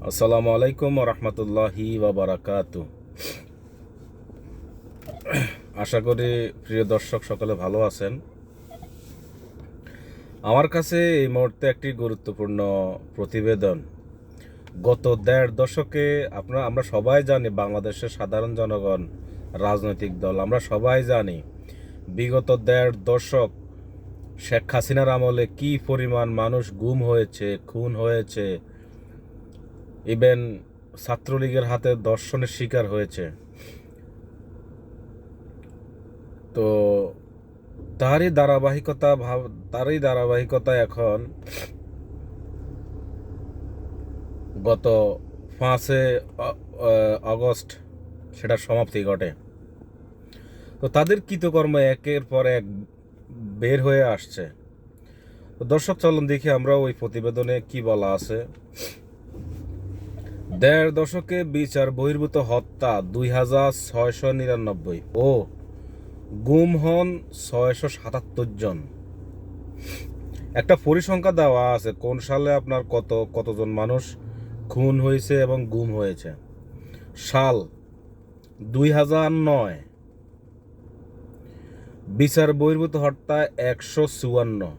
আসসালামু আলাইকুম রহমতুল্লাহি বারাকাতু। আশা করি প্রিয় দর্শক সকলে ভালো আছেন। আমার কাছে এই মুহূর্তে একটি গুরুত্বপূর্ণ প্রতিবেদন। গত 1.5 দশকে আমরা সবাই জানি, বাংলাদেশের সাধারণ জনগণ, রাজনৈতিক দল, আমরা সবাই জানি বিগত 1.5 দশক শেখ হাসিনার আমলে কি পরিমাণ মানুষ গুম হয়েছে, খুন হয়েছে, ইভেন ছাত্রলীগের হাতে ধর্ষণের শিকার হয়েছে। তো তারই ধারাবাহিকতা এখন গত 5 আগস্ট সেটার সমাপ্তি ঘটে। তো তাদের কৃতকর্ম একের পর এক বের হয়ে আসছে। তো দর্শক, চলুন দেখি আমরা ওই প্রতিবেদনে কি বলা আছে। 1.5 দশকে বিচার বহির্ভূত হত্যা 2699 ও গুম হন 677 জন। একটা পরিসংখ্যা দেওয়া আছে কোন সালে আপনার কতজন মানুষ খুন হয়েছে এবং গুম হয়েছে। সাল 2009। বিচার বহির্ভূত হত্যা 154,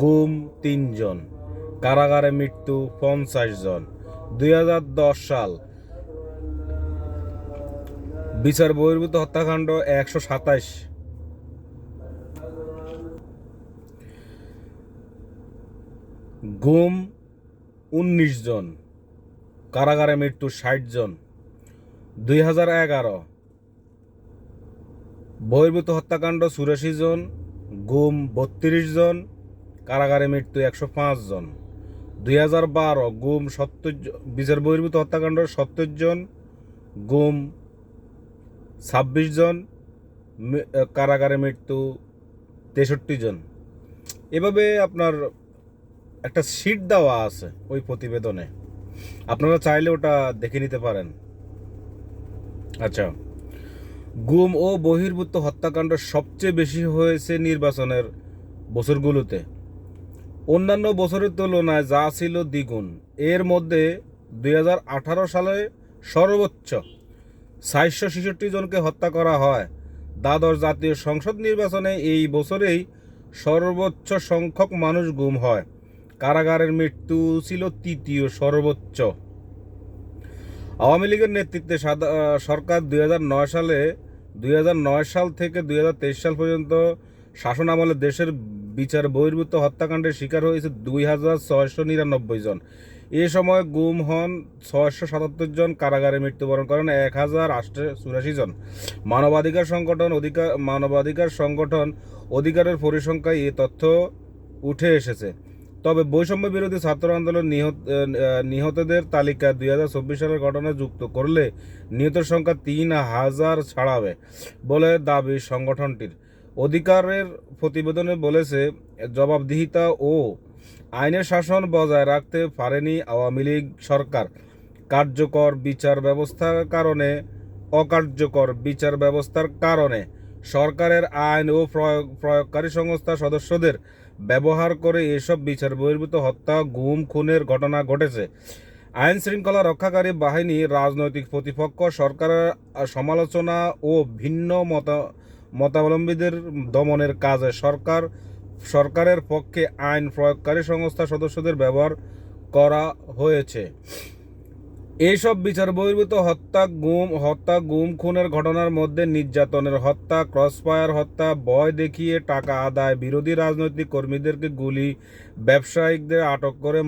গুম 3 জন, কারাগারে মৃত্যু 50 জন। 2010 সাল বিচার বহির্ভূত হত্যাকাণ্ড 127, গুম 19 জন, কারাগারে মৃত্যু 60 জন। 2011 বহির্ভূত হত্যাকাণ্ড 84 জন, গুম 32 জন, কারাগারে মৃত্যু 105 জন। 2012 গুম 70, বিচার বহির্ভূত হত্যাকাণ্ড 70 জন, গুম 26 জন, কারাগারে মৃত্যু 63 জন। এভাবে আপনার একটা শীট দেওয়া আছে ওই প্রতিবেদনে, আপনারা চাইলে ওটা দেখে নিতে পারেন। আচ্ছা, গুম ও বহির্ভূত হত্যাকাণ্ড সবচেয়ে বেশি হয়েছে নির্বাচনের বছরগুলোতে। অন্যান্য বছরের তুলনায় যা ছিল দ্বিগুণ। এর মধ্যে 2018 সালে সর্বোচ্চ 466 জনকে হত্যা করা হয়। দ্বাদশ জাতীয় সংসদ নির্বাচনে এই বছরেই সর্বোচ্চ সংখ্যক মানুষ গুম হয়। কারাগারের মৃত্যু ছিল তৃতীয় সর্বোচ্চ। আওয়ামী লীগের নেতৃত্বে সরকার 2009 সাল থেকে 2023 সাল পর্যন্ত শাসন আমলে দেশের বিচার বহির্ভূত হত্যাকাণ্ডের শিকার হয়েছে 2699 জন। এ সময় গুম হন 677 জন, কারাগারে মৃত্যুবরণ করেন 1084 জন। মানবাধিকার সংগঠন অধিকারের পরিসংখ্যায় এ তথ্য উঠে এসেছে। তবে বৈষম্য বিরোধী ছাত্র আন্দোলন নিহতদের তালিকা 2024 সালের ঘটনা যুক্ত করলে নিহতের সংখ্যা 3000 ছাড়াবে বলে দাবি সংগঠনটির। অধিকারের প্রতিবেদনে বলেছে, জবাবদিহিতা ও আইনের শাসন বজায় রাখতে পারেনি আওয়ামী লীগ সরকার। অকার্যকর বিচার ব্যবস্থার কারণে সরকারের আইন ও প্রয়োগকারী সংস্থা সদস্যদের ব্যবহার করে এসব বিচার বহির্ভূত হত্যা, গুম, খুনের ঘটনা ঘটেছে। আইন শৃঙ্খলা রক্ষাকারী বাহিনী, রাজনৈতিক প্রতিপক্ষ, সরকারের সমালোচনা ও ভিন্ন মতাবলম্বীদের দমনের কাজে সরকারের পক্ষে আইন প্রয়োগকারী সংস্থা সদস্যদের ব্যবহার করা হয়েছে। এইসব বিচার বহির্ভূত হত্যা, গুম, খুনের ঘটনার মধ্যে নির্যাতনের হত্যা, ক্রসফায়ার হত্যা, ভয় দেখিয়ে টাকা আদায়, বিরোধী রাজনৈতিক কর্মীদেরকে গুলি, ব্যবসায়িকদের আটক করে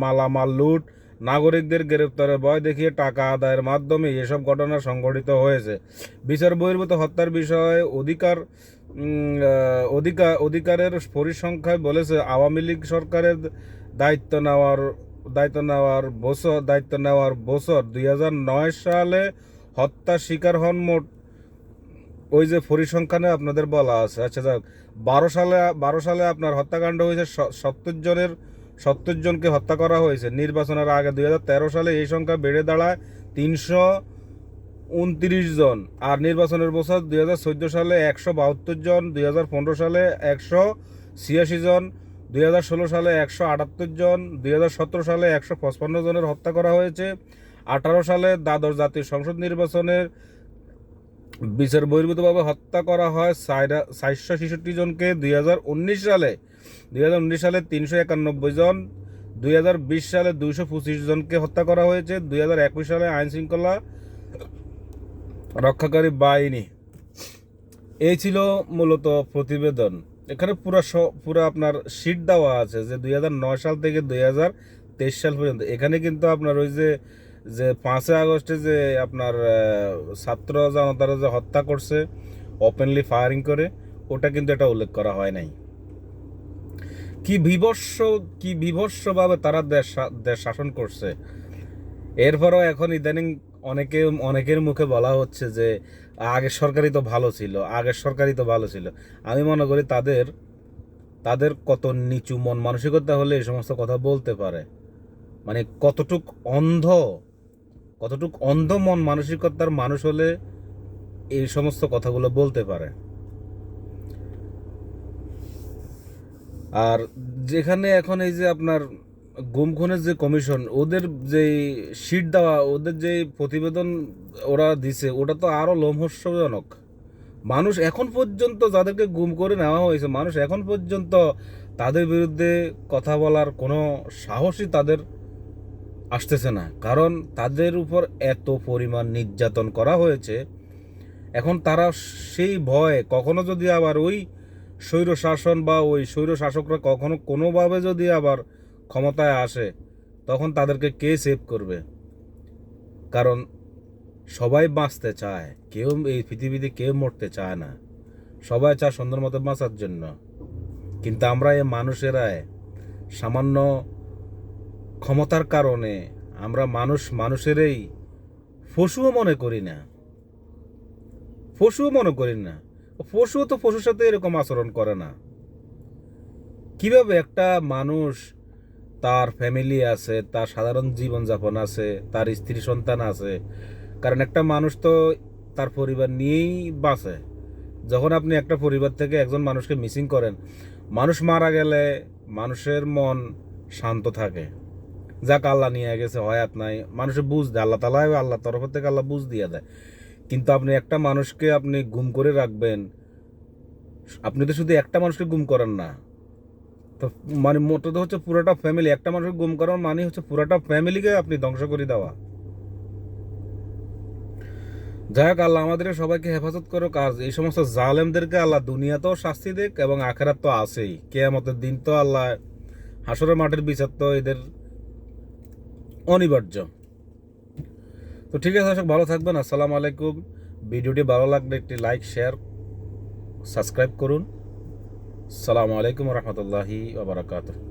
মালামাল লুট, নাগরিকদের গ্রেপ্তারের ভয় দেখিয়ে টাকা আদায়ের মাধ্যমে এসব ঘটনা সংঘটিত হয়েছে। বিচার বহির্ভূত হত্যার বিষয়ে অধিকারের পরিসংখ্যায় বলেছে, আওয়ামী লীগ সরকারের দায়িত্ব নেওয়ার বছর 2009 সালে হত্যা শিকার হন মোট, ওই যে পরিসংখ্যানে আপনাদের বলা আছে। আচ্ছা যাক, 12 সালে আপনার হত্যাকাণ্ড হয়েছে 70 জনকে হত্যা করা হয়েছে। নির্বাচনের আগে 2013 সালে এই সংখ্যা বেড়ে দাঁড়ায় 329 জন। আর নির্বাচনের বছর 2014 সালে 172 জন, 2015 সালে 186 জন, 2016 সালে 178 জন, 2017 সালে 155 জনের হত্যা করা হয়েছে। 18 সালে দ্বাদশ জাতীয় সংসদ নির্বাচনের বিচার বহির্ভূতভাবে হত্যা করা হয় 466 জনকে। 2019 সালে 391 জন, 2020 সালে 225 জনকে হত্যা করা হয়েছে। 2021 সালে আইন শৃঙ্খলা রক্ষাকারী বাহিনী। এই ছিল মূলত প্রতিবেদন। এখানে পুরো আপনার শিট দেওয়া আছে যে 2009 সাল থেকে 2023 সাল পর্যন্ত। এখানে কিন্তু আপনার ওই যে 5 আগস্টে যে আপনার ছাত্র জনতারা যে হত্যা করছে ওপেনলি ফায়ারিং করে, ওটা কিন্তু এটা উল্লেখ করা হয় নাই। কি বিভৎসভাবে তারা দেশ শাসন করছে। এরপরও এখন ইদানিং অনেকের মুখে বলা হচ্ছে যে আগের সরকারই তো ভালো ছিল। আমি মনে করি তাদের কত নিচু মন মানসিকতা হলে এই সমস্ত কথা বলতে পারে। মানে কতটুক অন্ধ মন মানসিকতার মানুষ হলে এই সমস্ত কথাগুলো বলতে পারে। আর যেখানে এখন এই যে আপনার গুম খুনের যে কমিশন, ওদের যে শিট দেওয়া, ওদের যে প্রতিবেদন ওরা দিছে, ওটা তো আরো লোমহর্ষজনক। মানুষ এখন পর্যন্ত যাদেরকে গুম করে নেওয়া হয়েছে, মানুষ এখন পর্যন্ত তাদের বিরুদ্ধে কথা বলার কোনো সাহসই তাদের আসতেছে না, কারণ তাদের উপর এত পরিমাণ নির্যাতন করা হয়েছে। এখন তারা সেই ভয়ে কখনো যদি আবার ওই স্বৈর শাসন বা ওই স্বৈর শাসকরা কখনো কোনোভাবে যদি আবার ক্ষমতায় আসে, তখন তাদেরকে কে সেভ করবে? কারণ সবাই বাঁচতে চায়, কেউ এই পৃথিবীতে কেউ মরতে চায় না, সবাই চায় সুন্দর মতো বাঁচার জন্য। কিন্তু আমরা এই মানুষেরাই সামান্য ক্ষমতার কারণে আমরা মানুষেরই পশুও মনে করি না। পশুও তো পশুর সাথে এরকম আচরণ করে না। কিভাবে একটা মানুষ, তার ফ্যামিলি আছে, তার সাধারণ জীবনযাপন আছে, তার স্ত্রী সন্তান আছে, কারণ একটা মানুষ তো তার পরিবার নিয়েই বাঁচে। যখন আপনি একটা পরিবার থেকে একজন মানুষকে মিসিং করেন, মানুষ মারা গেলে মানুষের মন শান্ত থাকে, যাক আল্লাহ নিয়ে গেছে, হয়াত নাই, মানুষের বুঝ দেয়, আল্লাহ তরফ থেকে আল্লাহ বুঝ দিয়ে দেয়। কিন্তু আপনি একটা মানুষকে আপনি গুম করে রাখবেন, আপনি তো শুধু একটা মানুষকে গুম করেন না, তো মানে মোটে তো হচ্ছে পুরোটা ফ্যামিলি। একটা মানুষকে গুম করার মানে হচ্ছে পুরোটা ফ্যামিলিকে আপনি ধ্বংস করে দেওয়া। যাই হোক, আল্লাহ আমাদের সবাইকে হেফাজত করুক। আর এই সমস্ত জালেমদেরকে আল্লাহ দুনিয়াতেও শাস্তি দেখ, এবং আখেরাত তো আছেই, কিয়ামতের দিন তো আল্লাহ হাসরের মাঠের বিচার তো এদের অনিবার্য। তো ঠিক আছে দর্শক, ভালো থাকবেন। আসসালামু আলাইকুম। ভিডিওটি ভালো লাগলে একটি লাইক, শেয়ার, সাবস্ক্রাইব করুন। আসসালামু আলাইকুম রহমতুল্লাহি ওয়া বারাকাতুহু।